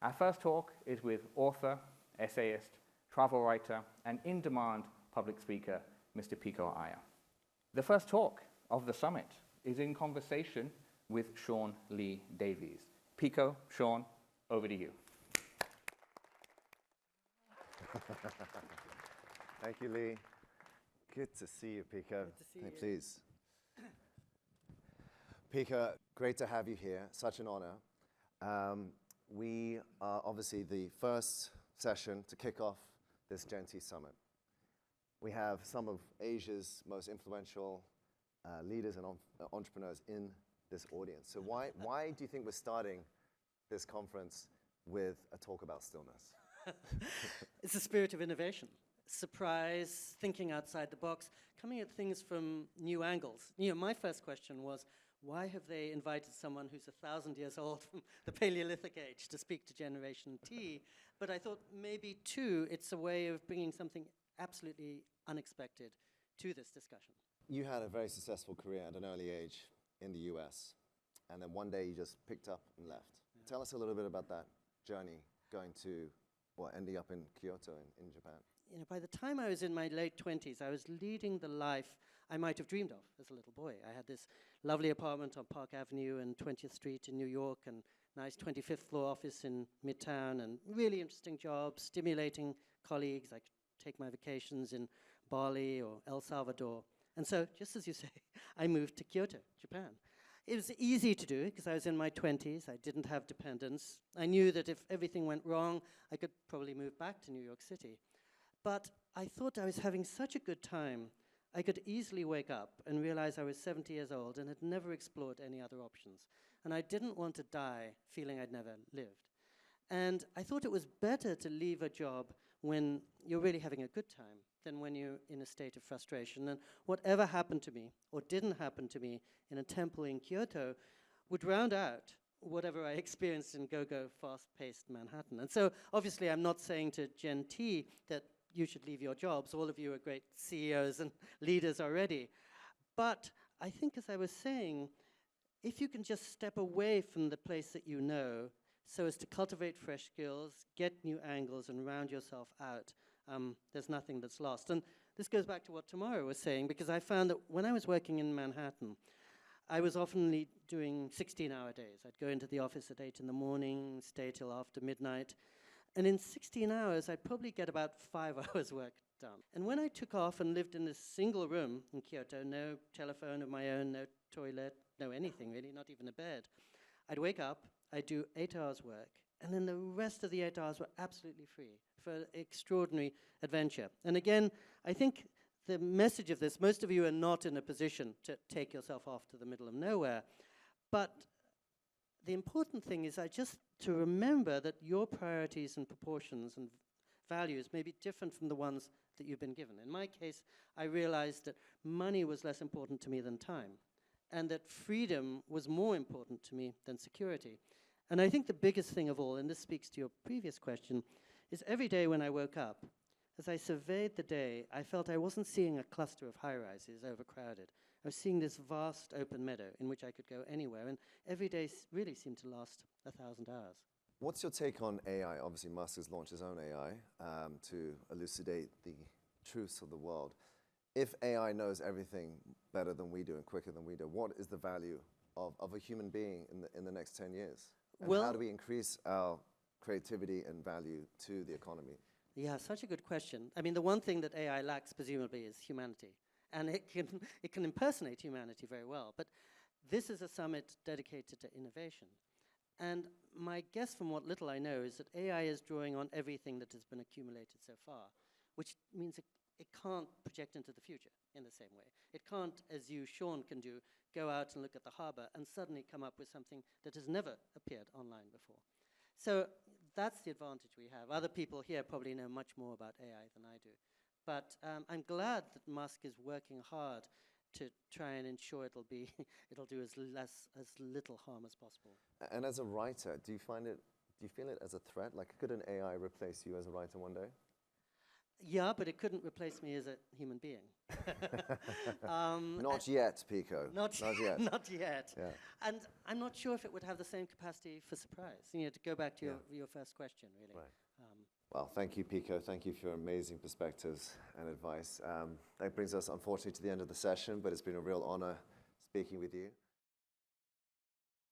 Our first talk is with author, essayist, travel writer, and in-demand public speaker, Mr. Pico Iyer. The first talk of the summit is in conversation with Sean Lee Davies. Pico, Sean, over to you. Thank you, Lee. Good to see you, Pico. Good to see you. Please. Pico, great to have you here. Such an honor. We are obviously the first session to kick off this Gen.T Summit. We have some of Asia's most influential leaders and entrepreneurs in this audience. So why do you think we're starting this conference with a talk about stillness? It's a spirit of innovation, surprise, thinking outside the box, coming at things from new angles. You know, my first question was, why have they invited someone who's 1,000 years old from the Paleolithic age to speak to Generation T? But I thought maybe, too, it's a way of bringing something absolutely unexpected to this discussion. You had a very successful career at an early age in the US, and then one day you just picked up and left. Yeah. Tell us a little bit about that journey going to, well, ending up in Kyoto in Japan. You know, by the time I was in my late 20s, I was leading the life I might have dreamed of as a little boy. I had this lovely apartment on Park Avenue and 20th Street in New York, and nice 25th floor office in Midtown, and really interesting jobs, stimulating colleagues. I could take my vacations in Bali or El Salvador. And so, just as you say, I moved to Kyoto, Japan. It was easy to do because I was in my 20s. I didn't have dependents. I knew that if everything went wrong, I could probably move back to New York City. But I thought I was having such a good time, I could easily wake up and realize I was 70 years old and had never explored any other options. And I didn't want to die feeling I'd never lived. And I thought it was better to leave a job when you're really having a good time than when you're in a state of frustration. And whatever happened to me, or didn't happen to me, in a temple in Kyoto would round out whatever I experienced in go-go, fast-paced Manhattan. And so, obviously, I'm not saying to Gen T that you should leave your jobs. All of you are great CEOs and leaders already. But I think, as I was saying, if you can just step away from the place that you know so as to cultivate fresh skills, get new angles, and round yourself out, there's nothing that's lost. And this goes back to what Tamara was saying, because I found that when I was working in Manhattan, I was often doing 16-hour days. I'd go into the office at 8 in the morning, stay till after midnight. And in 16 hours, I'd probably get about 5 hours work done. And when I took off and lived in this single room in Kyoto, no telephone of my own, no toilet, no anything really, not even a bed, I'd wake up, I'd do 8 hours work, and then the rest of the 8 hours were absolutely free for extraordinary adventure. And again, I think the message of this, most of you are not in a position to take yourself off to the middle of nowhere, but the important thing is just to remember that your priorities and proportions and values may be different from the ones that you've been given. In my case, I realized that money was less important to me than time, and that freedom was more important to me than security. And I think the biggest thing of all, and this speaks to your previous question, is every day when I woke up, as I surveyed the day, I felt I wasn't seeing a cluster of high-rises overcrowded. I was seeing this vast open meadow in which I could go anywhere, and every day really seemed to last 1,000 hours. What's your take on AI? Obviously, Musk has launched his own AI to elucidate the truths of the world. If AI knows everything better than we do and quicker than we do, what is the value of a human being in the next 10 years? And how do we increase our creativity and value to the economy? Yeah, such a good question. I mean, the one thing that AI lacks, presumably, is humanity. And it can impersonate humanity very well. But this is a summit dedicated to innovation. And my guess from what little I know is that AI is drawing on everything that has been accumulated so far, which means it can't project into the future in the same way. It can't, as you, Sean, can do, go out and look at the harbor and suddenly come up with something that has never appeared online before. So that's the advantage we have. Other people here probably know much more about AI than I do. But I'm glad that Musk is working hard to try and ensure it'll do as little harm as possible. And as a writer, do you feel it as a threat? Like, could an AI replace you as a writer one day? Yeah, but it couldn't replace me as a human being. Not yet, Pico. Not yet. Not yet. Yeah. And I'm not sure if it would have the same capacity for surprise. To go back to your first question, really. Right. Well, thank you, Pico. Thank you for your amazing perspectives and advice. That brings us, unfortunately, to the end of the session, but it's been a real honor speaking with you.